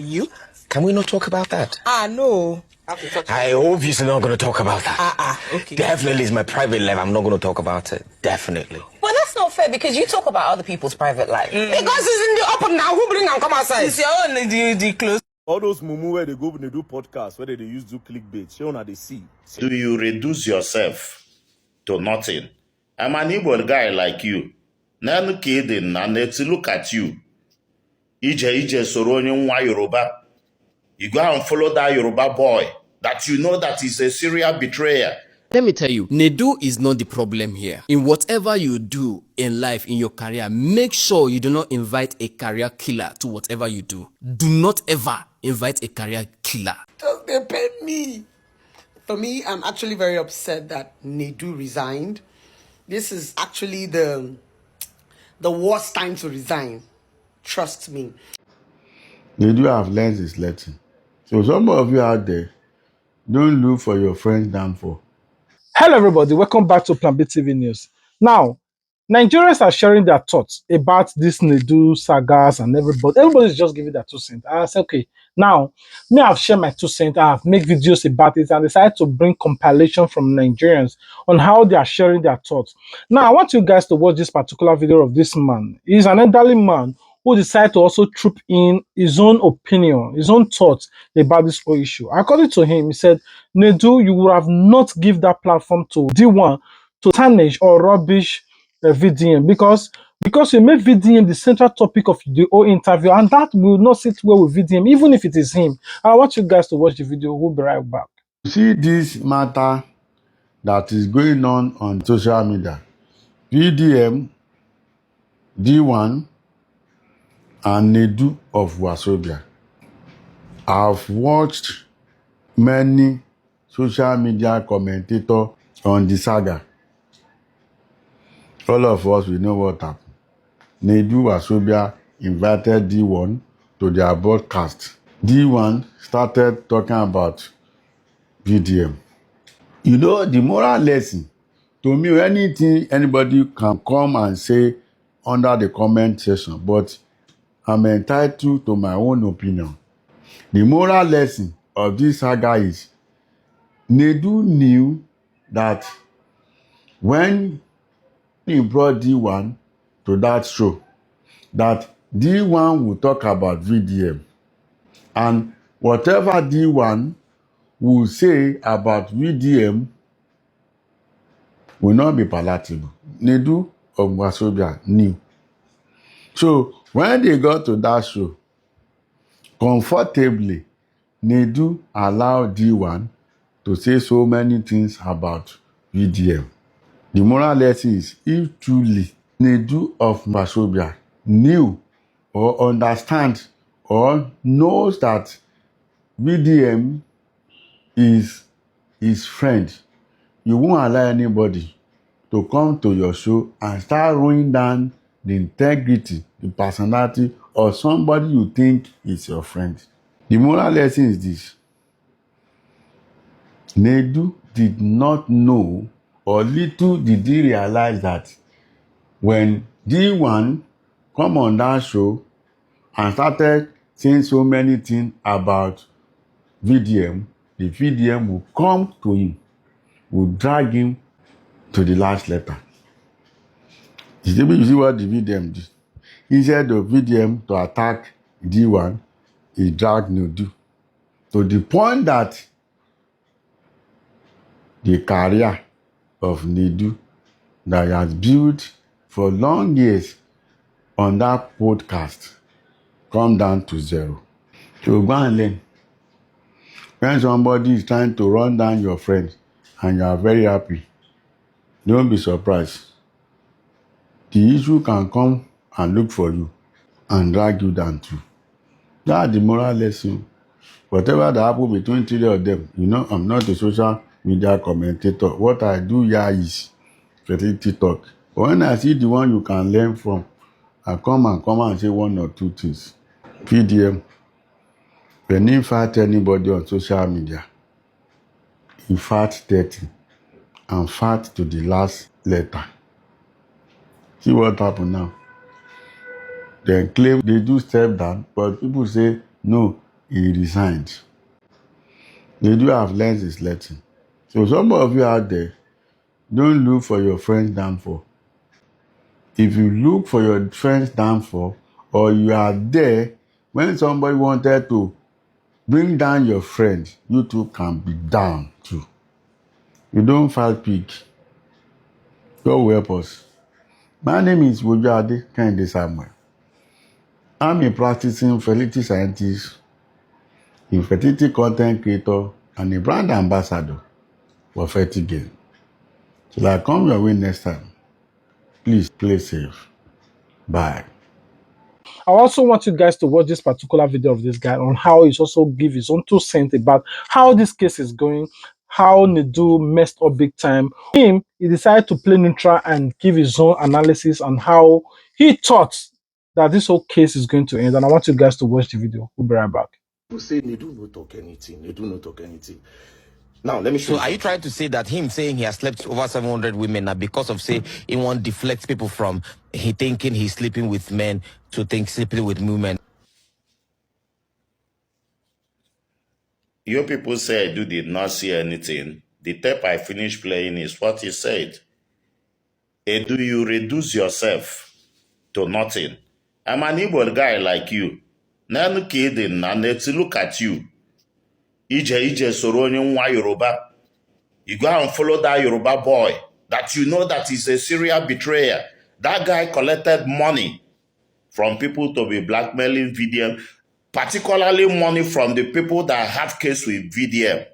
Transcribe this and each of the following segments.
you. Can we not talk about that? No. I obviously not going to talk about that. Okay. Definitely is my private life. I'm not going to talk about it. Definitely. But that's not fair because you talk about other people's private life. Because it's in the up and down. Who bring and come outside? It's your own the close. All those mumu where they go when they do podcasts, where they use do clickbait, show on they see. Do you reduce yourself to nothing? I'm an Igbo guy like you. Nanu kidding, and let's look at you. Ije Soroni nwa Yoruba. You go and follow that Yoruba boy that you know that is a serial betrayer. Let me tell you, Nedu is not the problem here. In whatever you do in life, in your career, make sure you do not invite a career killer to whatever you do. Do not ever invite a career killer. Just depend me. For me, I'm actually very upset that Nedu resigned. This is actually the worst time to resign. Trust me. Nedu have learned his lesson. So some of you out there, don't look for your friend's downfall. Hello, everybody. Welcome back to Plan B TV News. Now, Nigerians are sharing their thoughts about this Nedu sagas, and everybody's just giving their 2 cents. I said, okay, now, me, I've shared my 2 cents. I have made videos about it and decided to bring compilation from Nigerians on how they are sharing their thoughts. Now, I want you guys to watch this particular video of this man. He's an elderly man who decided to also troop in his own opinion, his own thoughts about this whole issue. According to him, he said, Nedu, you would have not give that platform to Deeone to tarnish or rubbish Vdm because you made Vdm the central topic of the whole interview, and that will not sit well with Vdm, even if it is him. I want you guys to watch the video. We'll be right back. You see this matter that is going on social media. Vdm, D1, and Nedu of Wasobia. I've watched many social media commentators on the saga. All of us, we know what happened. Nedu Wasobia invited D1 to their broadcast. D1 started talking about Vdm. You know, the moral lesson, to me, anything anybody can come and say under the comment section, but I'm entitled to my own opinion. The moral lesson of this saga is Nedu knew that when he brought D1 to that show, that D1 will talk about Vdm. And whatever D1 will say about Vdm will not be palatable. Nedu of Wasobia knew. So when they got to that show, comfortably, Nedu allowed D1 to say so many things about Vdm. The moral lesson is, if truly Nedu of Wasobia knew or understands or knows that Vdm is his friend, you won't allow anybody to come to your show and start ruining down the integrity, the personality of somebody you think is your friend. The moral lesson is this. Nedu did not know, or little did he realize, that when D1 come on that show and started saying so many things about Vdm, the Vdm will come to him, will drag him to the last letter. You see what the Vdm did? Instead of Vdm to attack D1, he dragged Nedu to the point that the career of Nedu that he has built for long years on that podcast come down to zero. So go and learn. When somebody is trying to run down your friend and you are very happy, don't be surprised. The issue can come and look for you and drag you down too. That's the moral lesson. Whatever that happened between three of them, you know, I'm not a social media commentator. What I do here is creativity talk. But when I see the one you can learn from, I come and say one or two things. Vdm, when he fight anybody on social media, he fight dirty and fight to the last letter. See what happened now. They claim they do step down, but people say, no, he resigned. Nedu have learned his lesson. So some of you out there, don't look for your friend's downfall. If you look for your friend's downfall, or you are there when somebody wanted to bring down your friend, you too can be down too. You don't fight pig. God will help us. My name is Wojade Kende Samuel. I'm a practicing fertility scientist, a fertility content creator, and a brand ambassador for Fertigain. Till I come your way next time, please play safe. Bye. I also want you guys to watch this particular video of this guy on how he's also give his own 2 cents about how this case is going, how Nedu messed up big time. He decided to play neutral and give his own analysis on how he thought that this whole case is going to end. And I want you guys to watch the video. We'll be right back. People say they do not talk anything. They do not talk anything. Now let me show So you. are you trying to say that him saying he has slept over 700 women now because of say he want to deflect people from he thinking he's sleeping with men to think sleeping with women? You people say Edu did not see anything. The tape I finished playing is what he said. Edu, you reduce yourself to nothing. I'm an Igbo guy like you. Nanu kidding, and let's look at you. Ije soro onye nwa Yoruba. You go and follow that Yoruba boy that you know that is a serial betrayer. That guy collected money from people to be blackmailing Vdm, particularly money from the people that have case with Vdm.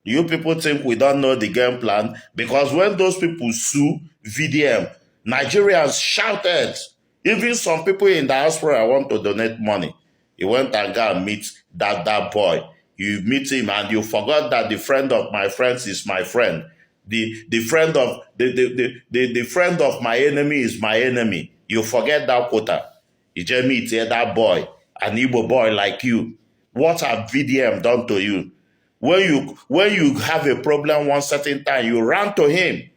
You people think we don't know the game plan? Because when those people sue Vdm, Nigerians shouted. Even some people in diaspora want to donate money. You went and go and meet that boy. You meet him and you forgot that the friend of my friends is my friend. The friend of the friend of my enemy is my enemy. You forget that quota. You just meet that boy, an Igbo boy like you. What have VDM done to you? When you have a problem one certain time, you run to him.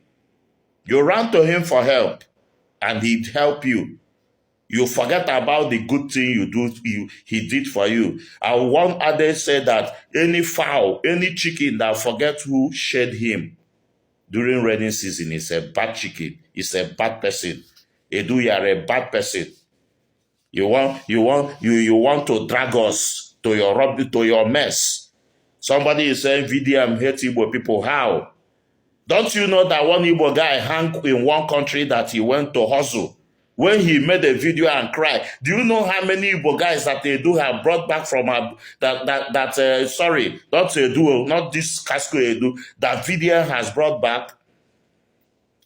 You run to him for help, and he'd help you. You forget about the good thing he did for you. And one other said that any fowl, any chicken that forgets who shed him during rainy season is a bad chicken. Is a bad person. Edu, you are a bad person. You want to drag us to your mess. Somebody is saying VDM hates Igbo people. How? Don't you know that one Igbo guy hung in one country that he went to hustle? When he made a video and cried, do you know how many Igbo guys that they do have brought back from sorry, not Edu, not this Casco Edu, that VDM has brought back?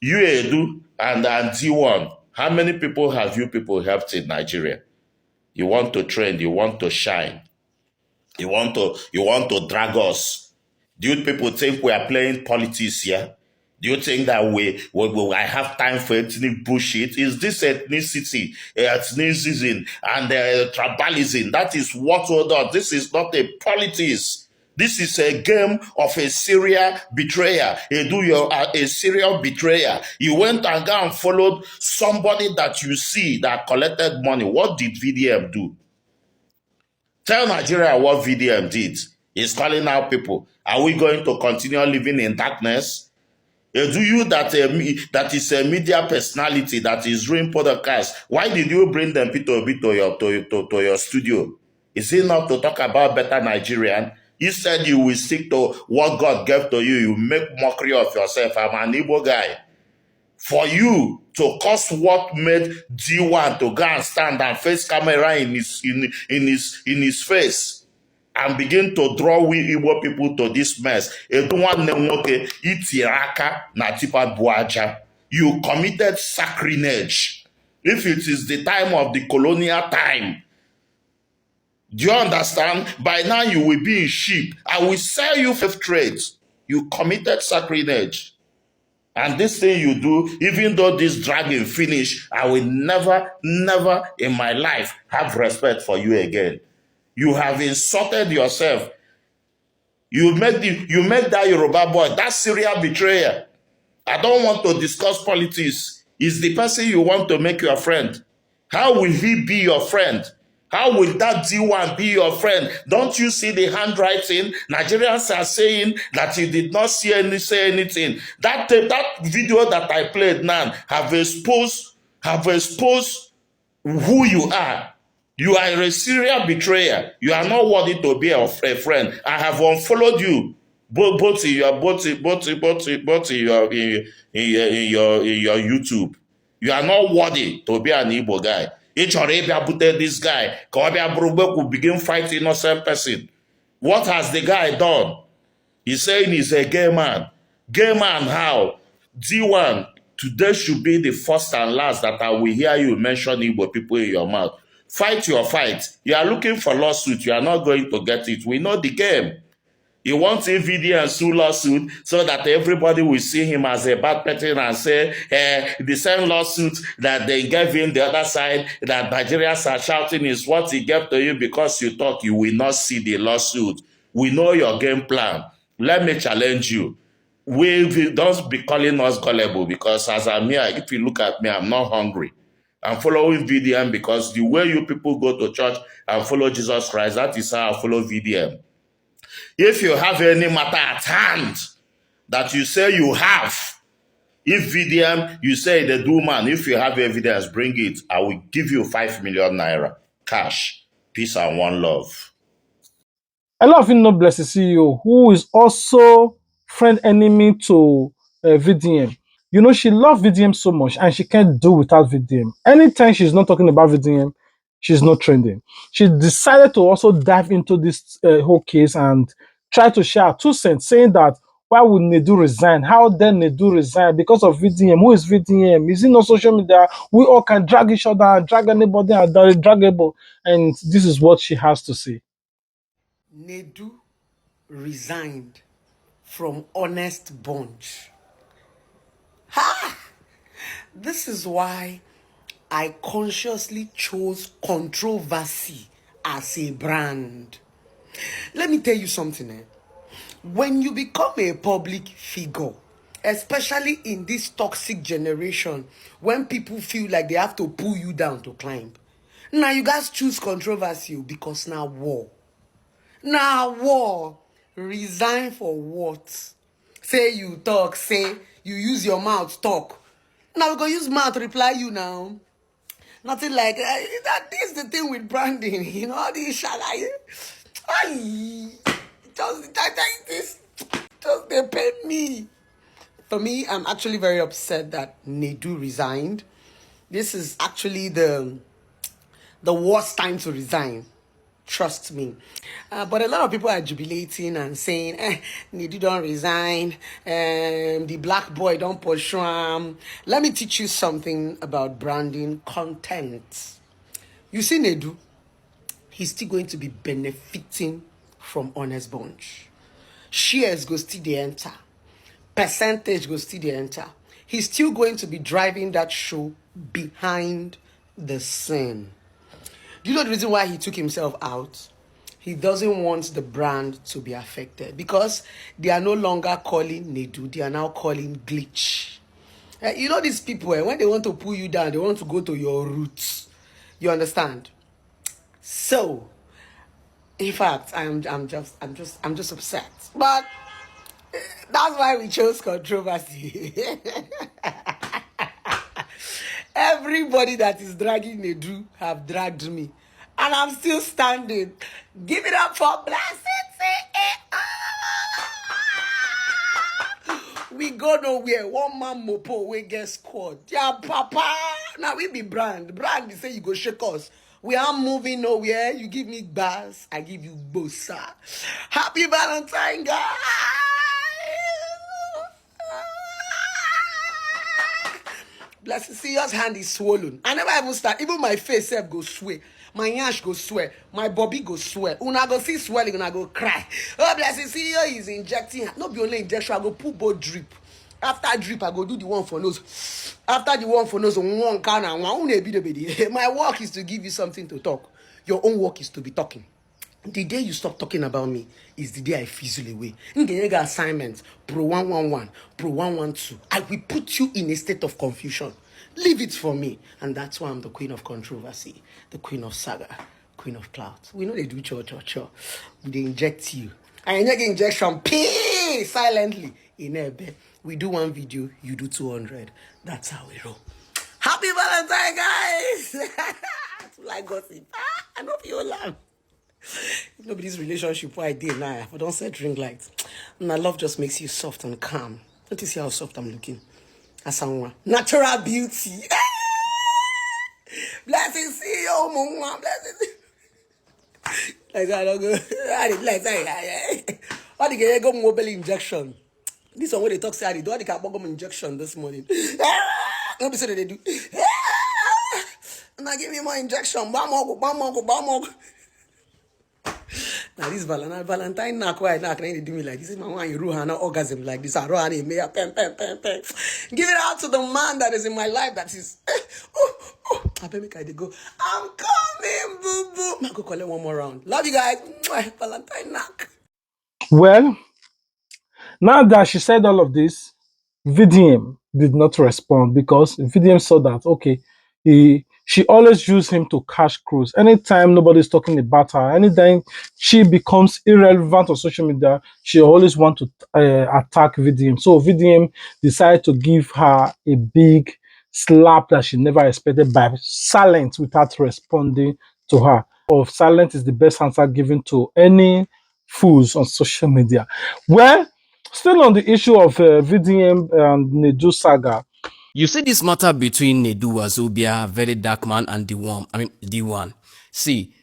You Edu and Deeone, how many people have you people helped in Nigeria? You want to trend, you want to shine. You want to drag us. Do you people think we are playing politics here? Do you think that I have time for ethnic bullshit? Is this ethnicity, ethnicism, and tribalism? That is what we do. This is not a politics. This is a game of a serial betrayer. A serial betrayer. You went and go and followed somebody that you see that collected money. What did VDM do? Tell Nigeria what VDM did. He's calling out people. Are we going to continue living in darkness? Do you that is a media personality that is doing podcast? Why did you bring them to your studio? Is it not to talk about better Nigerian? You said you will stick to what God gave to you. You make mockery of yourself. I'm an Igbo guy. For you to cause what made Deeone to go and stand and face camera in his face and begin to draw we Igbo people to this mess. You committed sacrilege. If it is the time of the colonial time, do you understand? By now you will be in sheep. I will sell you fifth trades. You committed sacrilege. And this thing you do, even though this dragging finish, I will never, never in my life have respect for you again. You have insulted yourself. You make that Yoruba boy, that serial betrayer. I don't want to discuss politics. Is the person you want to make your friend. How will he be your friend? How will that Deeone be your friend? Don't you see the handwriting? Nigerians are saying that he did not say anything. That video that I played now have exposed who you are. You are a serial betrayer. You are not worthy to be a friend. I have unfollowed you. Both in your YouTube. You are not worthy to be an Igbo guy. Each or this guy, could begin fighting innocent person. What has the guy done? He's saying he's a gay man. Gay man how? Deeone, today should be the first and last that I will hear you mention Igbo people in your mouth. Fight your fight. You are looking for lawsuit. You are not going to get it. We know the game. He wants a Vdm Saga lawsuit so that everybody will see him as a bad person and say the same lawsuit that they gave him the other side that Nigerians are shouting is what he gave to you because you talk. You will not see the lawsuit. We know your game plan. Let me challenge you. Don't be calling us gullible because as I'm here, if you look at me, I'm not hungry. I'm following VDM because the way you people go to church and follow Jesus Christ, that is how I follow VDM. If you have any matter at hand that you say you have, if VDM, you say the do man, if you have evidence, bring it. I will give you 5 million naira cash. Peace and one love. A lot of you know Blessed CEO, who is also friend enemy to VDM. You know, she loves VDM so much and she can't do without VDM. Anytime she's not talking about VDM, she's not trending. She decided to also dive into this whole case and try to share 2 cents, saying that why would Nedu resign? How then Nedu resign? Because of VDM. Who is VDM? Is it not social media? We all can drag each other and drag anybody and draggable. And this is what she has to say. Nedu resigned from Honest Bunch. Ha! This is why I consciously chose controversy as a brand. Let me tell you something. When you become a public figure, especially in this toxic generation, when people feel like they have to pull you down to climb, now you guys choose controversy because now war. Now war. Resign for what? Say you talk, say you use your mouth talk. Now we're going to use mouth to reply you now. Nothing like that. Is the thing with branding, you know, all these just they pay me. For me, I'm actually very upset that Nedu resigned. This is actually the worst time to resign. Trust me. But a lot of people are jubilating and saying, Nedu don't resign. The black boy don't pursue him. Let me teach you something about branding content. You see Nedu, he's still going to be benefiting from Honest Bunch. Shares go still the enter. Percentage go still the enter. He's still going to be driving that show behind the scene. Do you know the reason why he took himself out? He doesn't want the brand to be affected because they are no longer calling Nedu, they are now calling Glitch. You know these people, when they want to pull you down, they want to go to your roots. You understand? So, in fact, I'm just upset. But that's why we chose controversy. Everybody that is dragging Nedu have dragged me. And I'm still standing. Give it up for Blessed CEO. We go nowhere. One man mopo, we get squad. Yeah, papa. Now we be brand. Brand, they say you go shake us. We are moving nowhere. You give me bars, I give you bossa. Happy Valentine, guys. Blessed CEO's hand is swollen. I never even start. Even my face self go sway. My yash go swear. My bobby go swear. Una go see swelling, una go cry. Oh, Blessed CEO is injecting. Not be only injection, I go put both drip. After drip, I go do the one for nose. After the one for nose, one can and one. My work is to give you something to talk. Your own work is to be talking. The day you stop talking about me is the day I fizzle away. Ngega assignment, Pro 111, Pro 112. I will put you in a state of confusion. Leave it for me. And that's why I'm the queen of controversy, the queen of saga. Queen of clouds. We know they do cho. They inject you. And you get injection pee silently in a bed. We do one video, you do 200. That's how we roll. Happy Valentine, guys! Like gossip. I know you laugh. Nobody's relationship why I did now. I don't say drink light. My love just makes you soft and calm. Don't you see how soft I'm looking? As someone natural beauty. Blessings see you, mama. Blessings. Like that, I don't go. Like that. What they go mobile injection? This one where they talk say they do the carbon injection this morning. Nobody say they do. Now give me more injection. Bam. Now this Valentine knock why knock they do me like this. Is my one you ruhana orgasm like this. I ruhana me pen. Give it out to the man that is in my life that is. I bet make I go. I'm coming, boo boo. I go collect one more round. Love you guys. Valentine knock. Well, now that she said all of this, VDM did not respond because VDM saw that, okay, she always used him to cash cruise. Anytime nobody's talking about her, anytime she becomes irrelevant on social media, she always want to attack VDM. So VDM decided to give her a big slap that she never expected by silence without responding to her. Silence is the best answer given to any fools on social media. Well, still on the issue of VDM and Nedu Saga. You see this matter between Nedu Wazobia, Very Dark Man, and Deeone. See,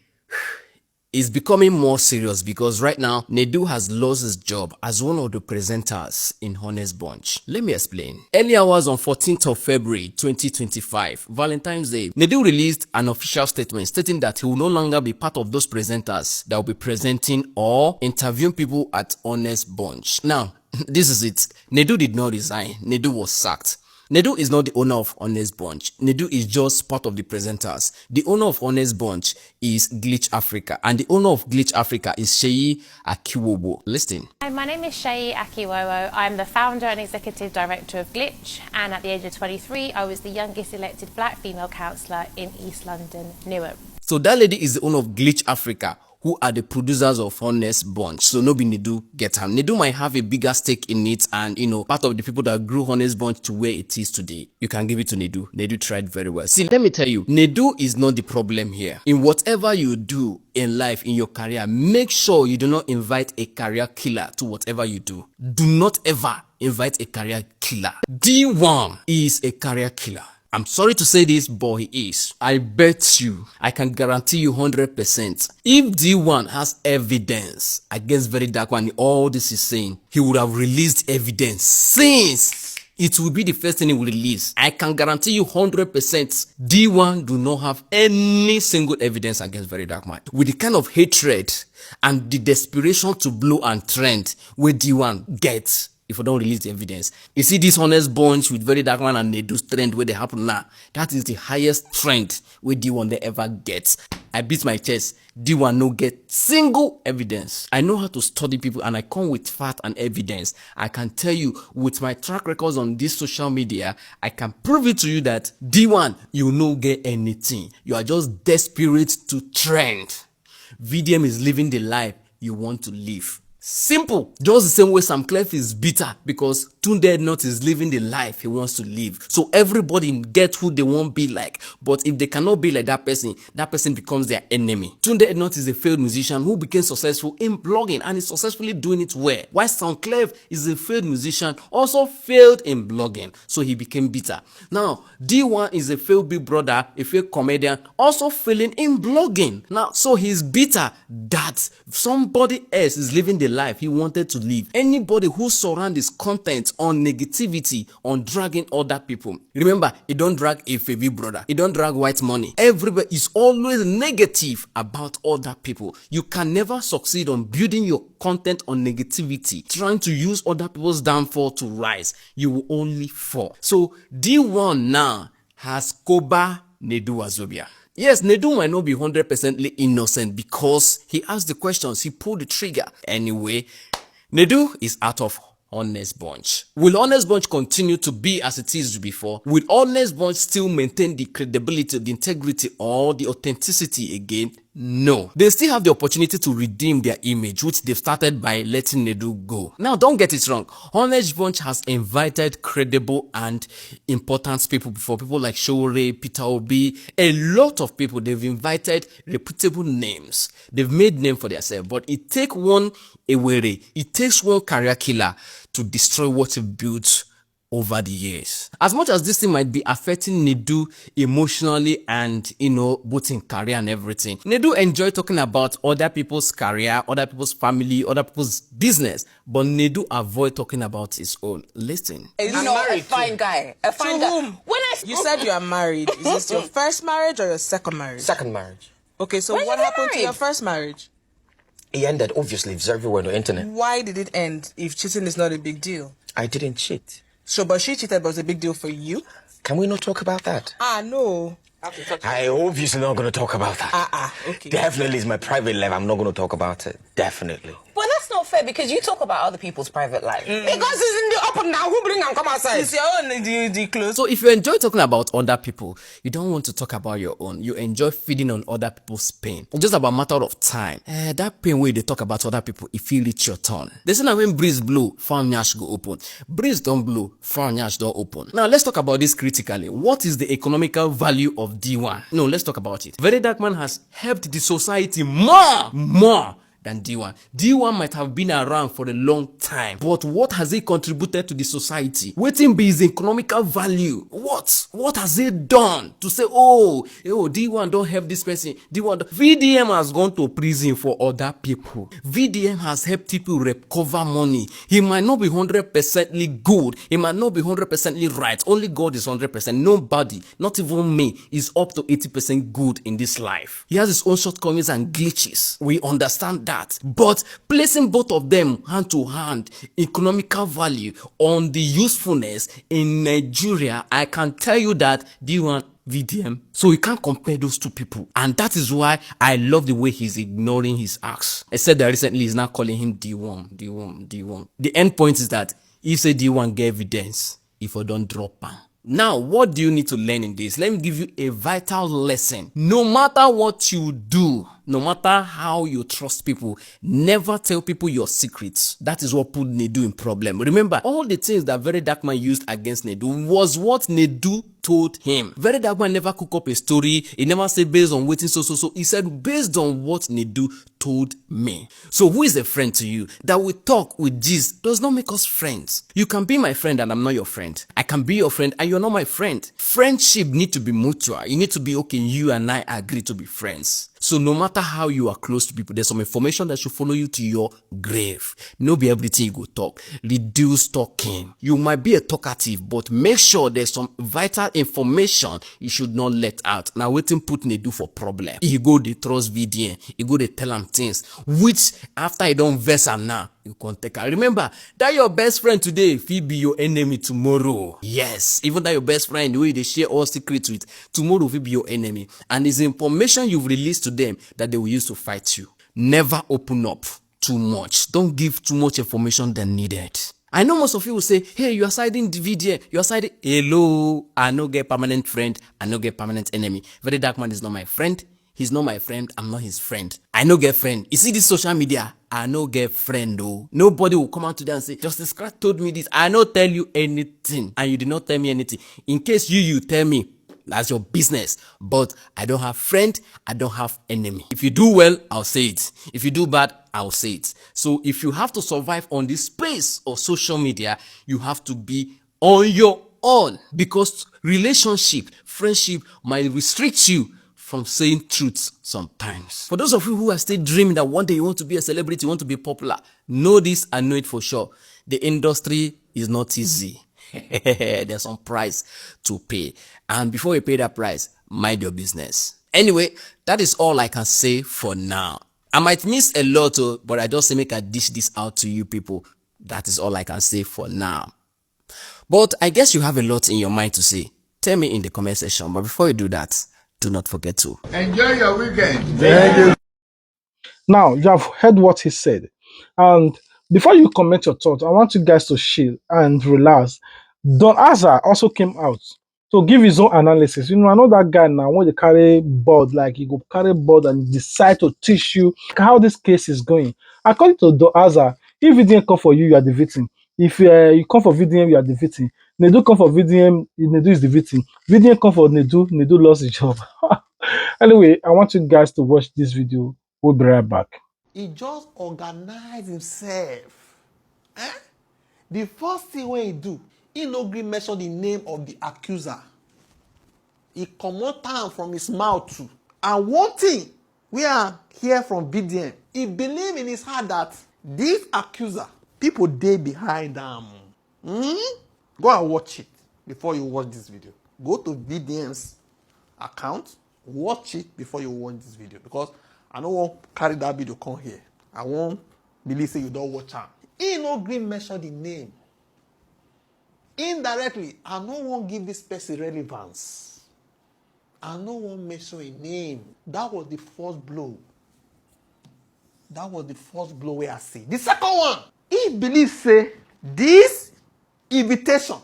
it's becoming more serious because right now, Nedu has lost his job as one of the presenters in Honest Bunch. Let me explain. Early hours on 14th of February 2025, Valentine's Day, Nedu released an official statement stating that he will no longer be part of those presenters that will be presenting or interviewing people at Honest Bunch. Now, this is it. Nedu did not resign. Nedu was sacked. Nedu is not the owner of Honest Bunch. Nedu is just part of the presenters. The owner of Honest Bunch is Glitch Africa, and the owner of Glitch Africa is Sheyi Akiwobo. Listen. Hi, my name is Sheyi Akiwobo. I'm the founder and executive director of Glitch, and at the age of 23, I was the youngest elected black female councillor in East London, Newark. So that lady is the owner of Glitch Africa, who are the producers of Honest Bunch. So no be Nedu get her. Nedu might have a bigger stake in it and, part of the people that grew Honest Bunch to where it is today. You can give it to Nedu. Nedu tried very well. See, let me tell you, Nedu is not the problem here. In whatever you do in life, in your career, make sure you do not invite a career killer to whatever you do. Do not ever invite a career killer. Deeone is a career killer. I'm sorry to say this, but he is. I bet you, I can guarantee you 100%. If Deeone has evidence against Very Dark One, all this is saying, he would have released evidence since it will be the first thing he will release. I can guarantee you 100% Deeone do not have any single evidence against Very Dark Man. With the kind of hatred and the desperation to blow and trend where Deeone gets, if I don't release the evidence. You see this Honest Bunch with Very Dark Man and Nedu's trend where they happen now. That is the highest trend where Deeone they ever gets. I beat my chest. Deeone no get single evidence. I know how to study people and I come with fact and evidence. I can tell you with my track records on this social media, I can prove it to you that Deeone, you no get anything. You are just desperate to trend. VDM is living the life you want to live. Simple. Just the same way Sam Clef is bitter because Tunde Not is living the life he wants to live. So everybody get who they want to be like. But if they cannot be like that person becomes their enemy. Tunde Not is a failed musician who became successful in blogging and is successfully doing it well. While Sam Clef is a failed musician, also failed in blogging. So he became bitter. Now, Deeone is a failed big brother, a failed comedian, also failing in blogging. Now, so he's bitter that somebody else is living the life he wanted to live. Anybody who surrounds his content on negativity, on dragging other people. Remember, he don't drag a big brother. He don't drag white money. Everybody is always negative about other people. You can never succeed on building your content on negativity, trying to use other people's downfall to rise. You will only fall. So Deeone now has Koba Nedu Wazobia. Yes, Nedu might not be 100% innocent because he asked the questions, he pulled the trigger. Anyway, Nedu is out of Honest Bunch. Will Honest Bunch continue to be as it is before? Will Honest Bunch still maintain the credibility, the integrity, or the authenticity again? No. They still have the opportunity to redeem their image, which they've started by letting Nedu go. Now, don't get it wrong. Honest Bunch has invited credible and important people before. People like Shore, Peter Obi, a lot of people. They've invited reputable names. They've made name for themselves. But it takes one Ewere, it takes one career killer to destroy what you've built over the years. As much as this thing might be affecting Nedu emotionally and, both in career and everything, Nedu enjoy talking about other people's career, other people's family, other people's business, but Nedu avoid talking about his own. Listen. A fine guy. A fine guy. Whom? You said you are married. Is this your first marriage or your second marriage? Second marriage. Okay, so what happened to your first marriage? It ended, obviously. It's everywhere on the internet. Why did it end if cheating is not a big deal? I didn't cheat. So, but she cheated, but it was a big deal for you? Can we not talk about that? No. I obviously not going to talk about that. Okay. Definitely is my private life. I'm not going to talk about it. Definitely. Well, that's not fair because you talk about other people's private life. Because it's in the open now. Who bring and come outside? It's your own, the clothes. So if you enjoy talking about other people, you don't want to talk about your own. You enjoy feeding on other people's pain. It's just about a matter of time. That pain where they talk about other people, if you reach your turn. They say that when breeze blow, farm yash go open. Breeze don't blow, farm yash don't open. Now let's talk about this critically. What is the economical value of Deeone? No, let's talk about it. Very Dark Man has helped the society more than Deeone. Deeone might have been around for a long time, but what has he contributed to the society? Waiting be his economical value. What has he done to say, Deeone don't help this person? VDM has gone to prison for other people. VDM has helped people recover money. He might not be 100% good. He might not be 100% right. Only God is 100%. Nobody, not even me, is up to 80% good in this life. He has his own shortcomings and glitches. We understand that. But placing both of them hand to hand, economical value on the usefulness in Nigeria, I can tell you that Deeone VDM. So we can't compare those two people. And that is why I love the way he's ignoring his acts. I said that recently he's now calling him Deeone. The end point is that if say Deeone get evidence, if I don't drop him. Now, what do you need to learn in this? Let me give you a vital lesson. No matter what you do, no matter how you trust people, never tell people your secrets. That is what put Nedu in problem. Remember, all the things that Very Dark Man used against Nedu was what Nedu told him. Very Dark Man never cook up a story. He never said based on waiting so. He said based on what Nedu told me. So who is a friend to you? That we talk with Jesus does not make us friends. You can be my friend and I'm not your friend. I can be your friend and you're not my friend. Friendship need to be mutual. You need to be okay. You and I agree to be friends. So no matter how you are close to people, there's some information that should follow you to your grave. No be everything you go talk. Reduce talking. You might be a talkative, but make sure there's some vital information you should not let out. Now waiting put Nedu for problem. He go dey trust VDM. He go dey tell him things, which after he don't verse am now, you can take her. Remember, that your best friend today, if he be your enemy tomorrow. Yes, even that your best friend, the way they share all secrets with, tomorrow will be your enemy. And it's information you've released to them that they will use to fight you. Never open up too much. Don't give too much information than needed. I know most of you will say, hey, you are siding the VDM. You are siding. Hello, I no get permanent friend. I no get permanent enemy. Very Dark Man is not my friend. He's not my friend. I'm not his friend. I no get friend. You see this social media? I no get friend though. Nobody will come out today and say, Justice Scratch told me this. I no tell you anything. And you did not tell me anything. In case you tell me, that's your business. But I don't have friend. I don't have enemy. If you do well, I'll say it. If you do bad, I'll say it. So if you have to survive on this space of social media, you have to be on your own. Because relationship, friendship might restrict you from saying truths sometimes. For those of you who are still dreaming that one day you want to be a celebrity, you want to be popular, know this and know it for sure. The industry is not easy. There's some price to pay. And before you pay that price, mind your business. Anyway, that is all I can say for now. I might miss a lot, but I just say make I dish this out to you people. That is all I can say for now. But I guess you have a lot in your mind to say. Tell me in the comment section. But before you do that, do not forget to enjoy your weekend. Thank you. Now, you have heard what he said. And before you comment your thoughts, I want you guys to chill and relax. Don Azar also came out to give his own analysis. I know that guy now when they carry board, like he go carry board and decide to teach you how this case is going. According to Doaza, if VDM come for you, you are the victim. If you come for VDM, you are the victim. Nedu come for VDM, Nedu is the victim. VDM come for Nedu, Nedu lost his job. Anyway, I want you guys to watch this video. We'll be right back. He just organize himself. Eh? The first thing when he do, he no gree mention the name of the accuser. He comot am from his mouth too. And one thing we are hear from BDM, he believe in his heart that this accuser, people dey behind am. Go and watch it before you watch this video. Go to BDM's account, watch it before you watch this video, because I no wan carry that video come here. I wan believe say you don watch am. He no gree mention the name. Indirectly, I no wan give this person relevance. I no wan mention a name. That was the first blow. That was the first blow where I see. The second one, he believe say this invitation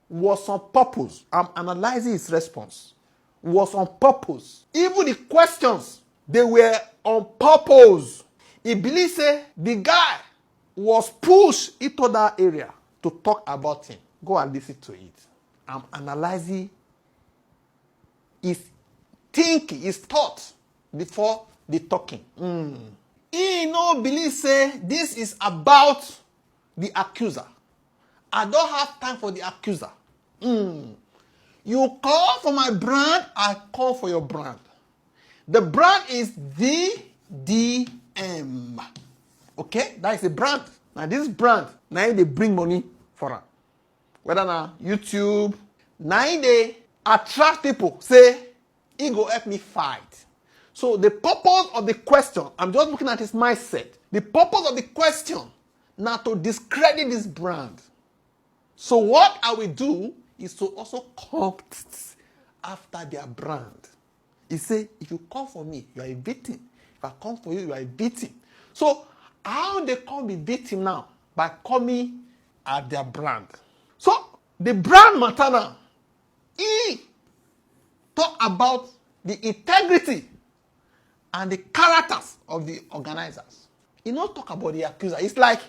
was on purpose. I'm analyzing his response. Was on purpose. Even the questions, they were on purpose. He believe say the guy was pushed into that area to talk about him. Go and listen to it. I'm analyzing his thinking, his thought before the talking. He no believe say this is about the accuser. I don't have time for the accuser. You call for my brand, I call for your brand. The brand is Vdm. Okay? That is a brand. Now this brand, now they bring money for her. Whether na YouTube, now they attract people, say, he go help me fight. So the purpose of the question, I'm just looking at his mindset. The purpose of the question, now to discredit this brand. So what I will do is to also come after their brand. He say, if you come for me, you are a victim. If I come for you, you are a victim. So how they come be victim now? By coming at their brand. So the brand matter now. He talk about the integrity and the characters of the organizers. He not talk about the accuser. It's like,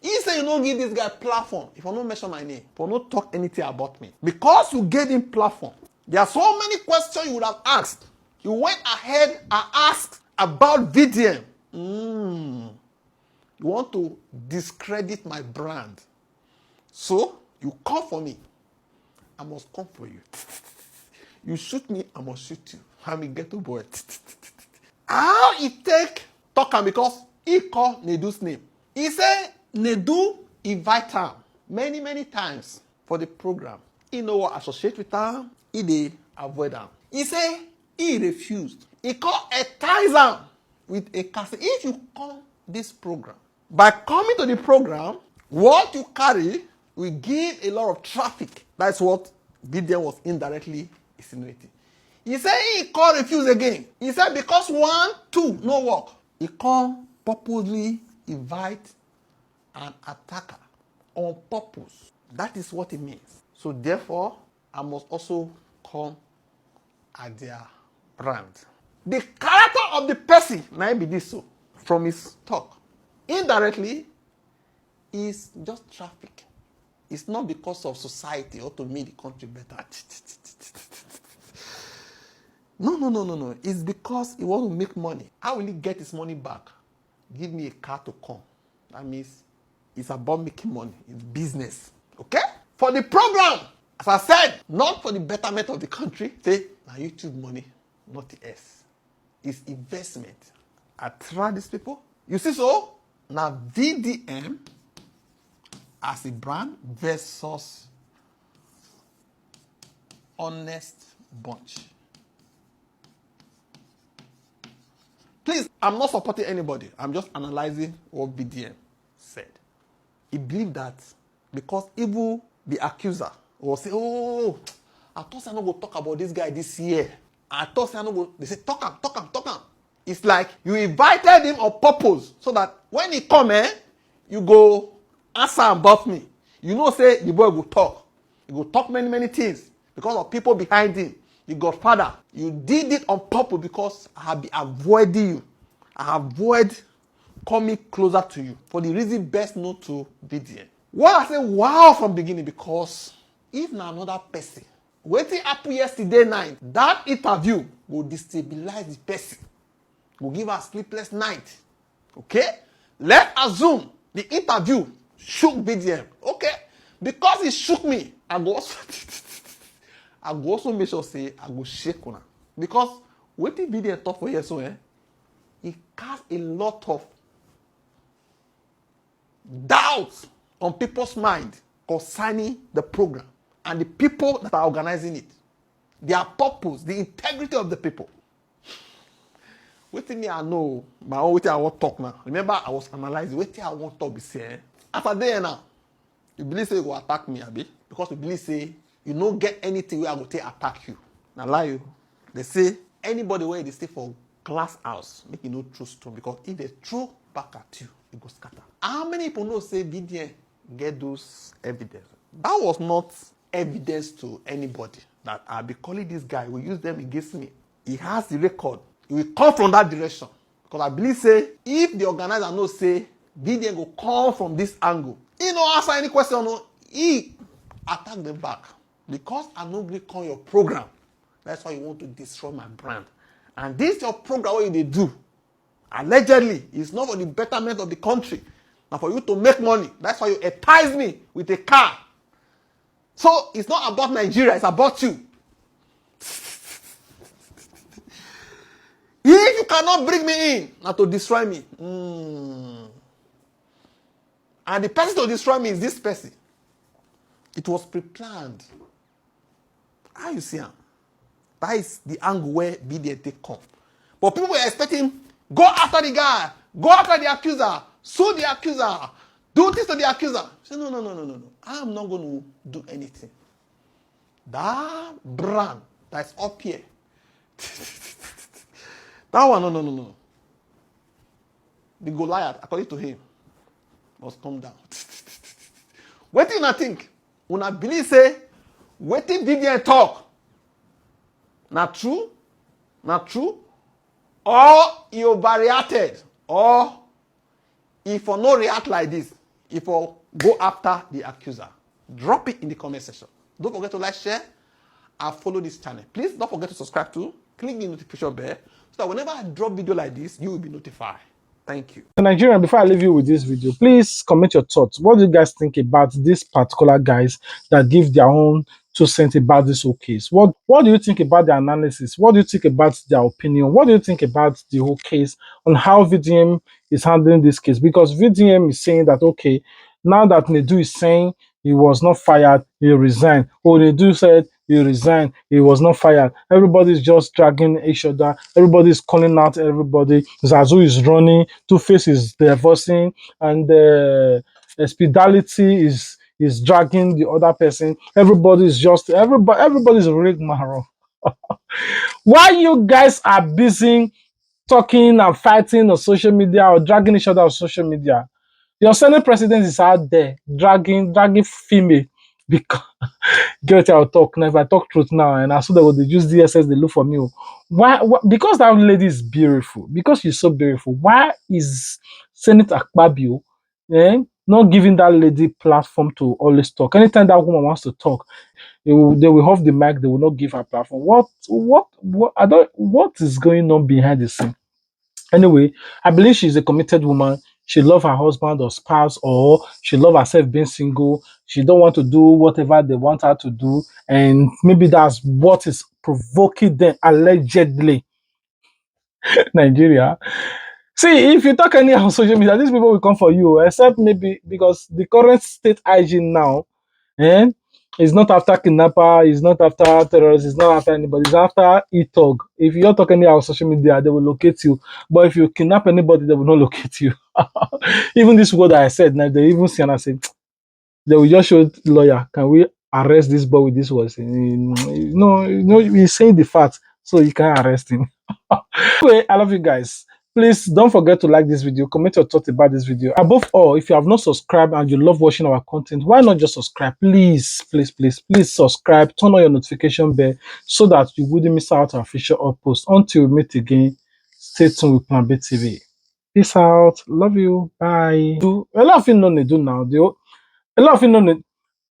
he say you don't give this guy platform. If I don't mention my name, if I don't talk anything about me. Because you gave him platform, there are so many questions you would have asked. You went ahead and asked about VDM. You want to discredit my brand. So, you come for me. I must come for you. You shoot me, I must shoot you. I'm a ghetto boy. How he take talk am because he call Nedu's name. He say Nedu invite am many times for the program. He no wan associate with am. He dey avoid am. He say he refused. He call entice am with a castle. If you come this program, by coming to the program, what you carry will give a lot of traffic. That's what Vdm was indirectly insinuating. He said he can't refuse again. He said because 1, 2 no work. He can't purposely invite an attacker on purpose. That is what it means. So therefore, I must also come at their brand. The character of the person, now be this so, from his talk, indirectly, is just traffic. It's not because of society or to make the country better. No. It's because he wants to make money. How will he get his money back? Give me a car to come. That means it's about making money. It's business. Okay? For the program, as I said, not for the betterment of the country. Say, now YouTube money, nothing else. It's investment. I try these people. You see so? Now VDM as a brand versus honest bunch. Please, I'm not supporting anybody. I'm just analyzing what VDM said. He believed that because even the accuser will say, oh, I thought I not go talk about this guy this year. I thought I not go. They say, talk him. It's like you invited him on purpose so that when he come, you go answer about me. You know, say the boy will talk. He will talk many things because of people behind him. The Godfather, you did it on purpose because I have been avoiding you. I avoid coming closer to you for the reason best known to Vdm. Why I say wow from beginning, because if na another person, wetin happen yesterday night, that interview will destabilize the person, will give her sleepless night. Okay? Let's assume the interview shook Vdm. Okay? Because it shook me, I go also I go also make sure say I go shake una. Because wetin Vdm talk for here so it cast a lot of doubt on people's mind concerning the program and the people that are organizing it, their purpose, the integrity of the people. Wetin me I know, my own wetin I want talk now. Remember, I was analyzing wetin I want talk be say. After there now, you believe say you go attack me, abi? Because you believe say you no get anything where I go take attack you. Now lie you. They say anybody where they stay for glass house, make you no throw stone, because if they throw back at you, it go scatter. How many people know say Vdm get those evidence? That was not evidence to anybody that I'll be calling this guy, will use them against me. He has the record. He will come from that direction. Because I believe say if the organizer knows say Vdm go come from this angle, he no answer any question, no, he attack them back. Because I no really call your program. That's why you want to destroy my brand. And this your program what you do, allegedly, is not for the betterment of the country. Now for you to make money. That's why you entice me with a car. So it's not about Nigeria, it's about you. If you cannot bring me in, now to destroy me. And the person to destroy me is this person. It was pre-planned. How you see him? That is the angle where Vdm take come. But people were expecting, go after the guy, go after the accuser, sue the accuser, do this to the accuser. Say, no. I'm not going to do anything. That brand that's up here, that one, no. The Goliath, according to him, must come down. Wetin I think? Una believe say, wetin Vdm talk? Not true? Or he overreacted? Or if for no react like this, if for go after the accuser? Drop it in the comment section. Don't forget to like, share, and follow this channel. Please don't forget to subscribe to, click the notification bell, so that whenever I drop video like this, you will be notified. Thank you. Nigerian, before I leave you with this video, please comment your thoughts. What do you guys think about these particular guys that give their own 2 cents about this whole case? What do you think about the analysis? What do you think about their opinion? What do you think about the whole case on how Vdm is handling this case? Because Vdm is saying that, okay, now that Nedu is saying he was not fired, he resigned. Oh, Nedu said he resigned, he was not fired. Everybody's just dragging each other. Everybody's calling out everybody. Zazu is running, Two-Face is divorcing, and Spidality is dragging the other person. Everybody's rigmarole. While you guys are busy talking and fighting on social media or dragging each other on social media, your Senate president is out there dragging female because get what I'll talk now. If I talk truth now, and I saw that they use DSS, they look for me. Why? Because that lady is beautiful. Because she's so beautiful. Why is Senator Akpabio not giving that lady platform to always talk? Anytime that woman wants to talk, they will off the mic. They will not give her platform. What is going on behind the scene? Anyway, I believe she's a committed woman. She loves her husband or spouse, or she loves herself being single. She don't want to do whatever they want her to do, and maybe that's what is provoking them allegedly. Nigeria. See, if you talk any on social media, these people will come for you, except maybe because the current state IG now, eh, is not after kidnapper, is not after terrorists, is not after anybody, it's after e-talk. If you're talking on social media, they will locate you. But if you kidnap anybody, they will not locate you. Even this word that I said, now they even see and I say, they will just show lawyer, can we arrest this boy with this word? No, he's saying the fact, so you can't arrest him. Anyway, I love you guys. Please Please don't forget to like this video, comment your thoughts about this video. Above all, if you have not subscribed and you love watching our content, why not just subscribe? Please, please, please, please subscribe. Turn on your notification bell so that you wouldn't miss out our future upposts. Until we meet again, stay tuned with Plan B TV. Peace out. Love you. Bye. A lot of you know Nedu now. A lot of you know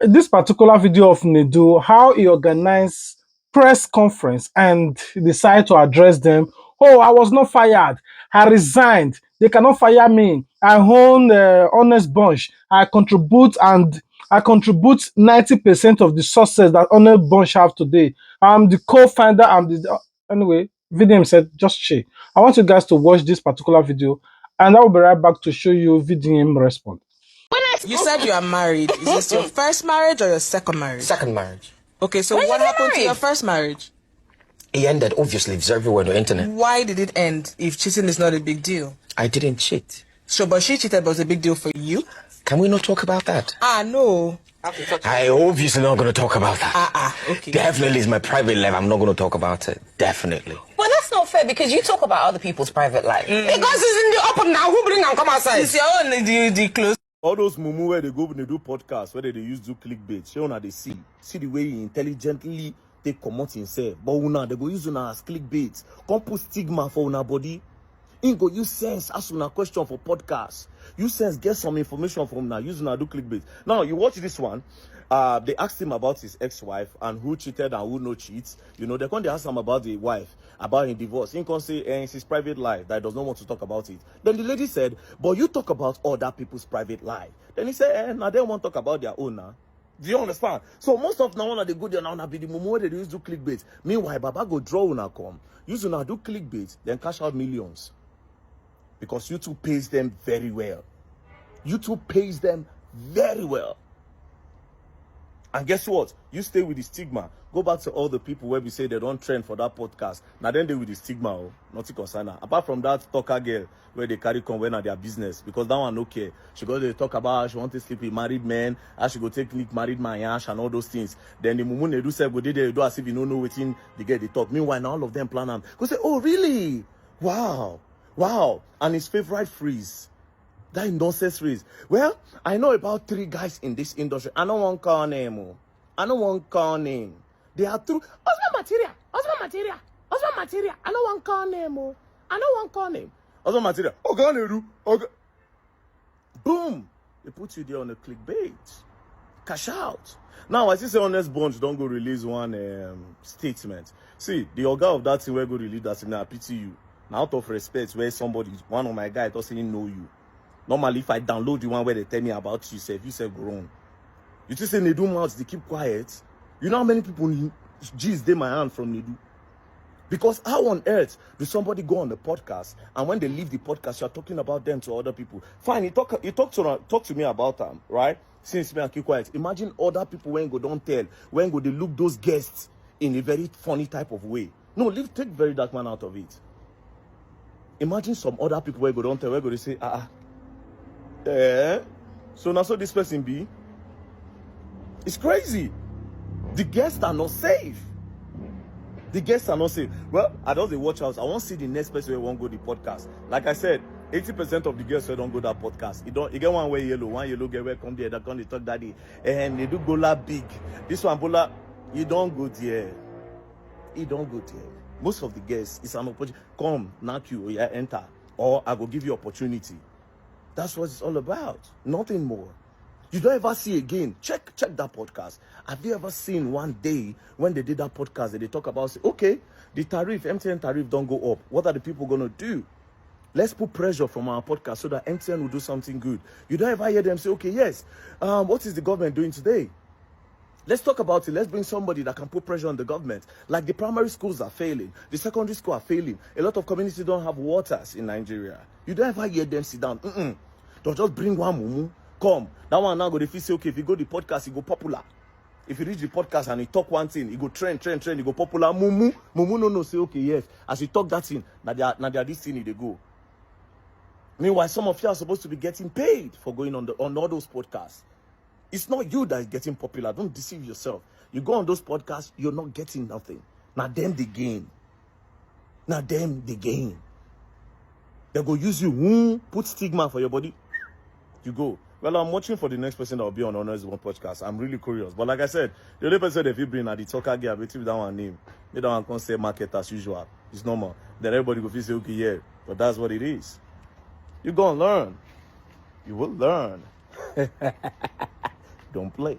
this particular video of Nedu, how he organized press conference and decided to address them. Oh, I was not fired. I resigned. They cannot fire me. I own Honest Bunch. I contribute 90% of the success that Honest Bunch have today. I'm the co-founder. Anyway, Vdm said, just chill. I want you guys to watch this particular video and I will be right back to show you Vdm response. You said you are married. Is this your first marriage or your second marriage? Second marriage. Okay, so what happened to your first marriage? It ended, obviously. It's everywhere on the internet. Why did it end if cheating is not a big deal? I didn't cheat. Sure, but she cheated, but it was a big deal for you? Can we not talk about that? No. I obviously not going to talk about that. Okay. Definitely is my private life. I'm not going to talk about it. Definitely. Well, that's not fair because you talk about other people's private life. Because it's in the open now. Who bring and come outside? It's your own the close. All those mumu where they go when they do podcasts, where they use do clickbait, show they see the way he intelligently they comot himself. But una they go use una as clickbait. Come put stigma for una body. In go use sense ask una question for podcast. Use sense get some information from now. Use una do clickbait. Now you watch this one. They asked him about his ex-wife and who cheated and who no cheats. You know, they can't ask him about the wife, about his divorce. He can't say it's his private life that he does not want to talk about it. Then the lady said, but you talk about other people's private life. Then he said, now they won't talk about their own now. Do you understand? So most of now they go there now be the moment where they use do clickbait. Meanwhile, Baba go draw una come. Use una do clickbait, then cash out millions. Because YouTube pays them very well. YouTube pays them very well. And guess what? You stay with the stigma. Go back to all the people where we say they don't trend for that podcast. Now then they with the stigma, oh, nothing concern. Apart from that talker girl where they carry come when their business. Because that one okay. She go to talk about how she want to sleep with married men, how she go take leak married man yash and all those things. Then the mumu Nedu say go they do as if you don't know within the get the talk. Meanwhile, now all of them plan them. Go say, oh really? Wow. Wow. And his favorite phrase. That nonsense phrase. Well, I know about 3 guys in this industry. I don't want to call name. I don't want to call name. They are true. Husband material. Husband material. Husband material. I don't want to call name. I don't want to call name. Husband material. Okay, Nedu. Okay. Boom. They put you there on a clickbait. Cash out. Now, as you say, Honest Bunch don't go release one statement. See, the organ of that thing will go release that thing. I pity you. Now, out of respect, where somebody, one of my guys, doesn't know you. Normally, if I download the one where they tell me about you say grown. You just say Nedu mouths, they keep quiet. You know how many people G's they my hand from Nedu? Because how on earth do somebody go on the podcast and when they leave the podcast, you're talking about them to other people? Fine, you talk to me about them, right? Since me and keep quiet. Imagine other people when go don't tell, when go they look those guests in a very funny type of way. No, take very dark man out of it. Imagine some other people where go don't tell, where go they say, so now so this person be. It's crazy. The guests are not safe. The guests are not safe. Well, I don't watch out. I won't see the next person who won't go the podcast. Like I said, 80% of the guests who don't go that podcast. You get one way yellow, one yellow get where come there, that come talk daddy. And they do bola big. This one bola, you don't go there. You don't go there. Most of the guests, it's an opportunity. Come, knock you, or you enter. Or I will give you opportunity. That's what it's all about. Nothing more. You don't ever see again. Check that podcast. Have you ever seen one day when they did that podcast that they talk about, say, okay, the tariff, MTN tariff don't go up. What are the people going to do? Let's put pressure from our podcast so that MTN will do something good. You don't ever hear them say, okay, yes, what is the government doing today? Let's talk about it. Let's bring somebody that can put pressure on the government. Like the primary schools are failing. The secondary schools are failing. A lot of communities don't have waters in Nigeria. You don't ever hear them sit down. They'll just bring one mumu. Come. That one now go to say, okay, if you go the podcast, you go popular. If you reach the podcast and you talk one thing, you go trend, you go popular. Mumu no say, okay, yes. As you talk that thing, now they are this thing they go. Meanwhile, some of you are supposed to be getting paid for going on all those podcasts. It's not you that is getting popular. Don't deceive yourself. You go on those podcasts, you're not getting nothing. Now them the gain. They go use you, put stigma for your body. You go. Well, I'm watching for the next person that will be on Honors One podcast. I'm really curious. But like I said, the only person if you bring at the talker gear, with that one name, they don't want to say market as usual. It's normal. Then everybody go feel say, okay, yeah. But that's what it is. You go and learn. You will learn. Don't play.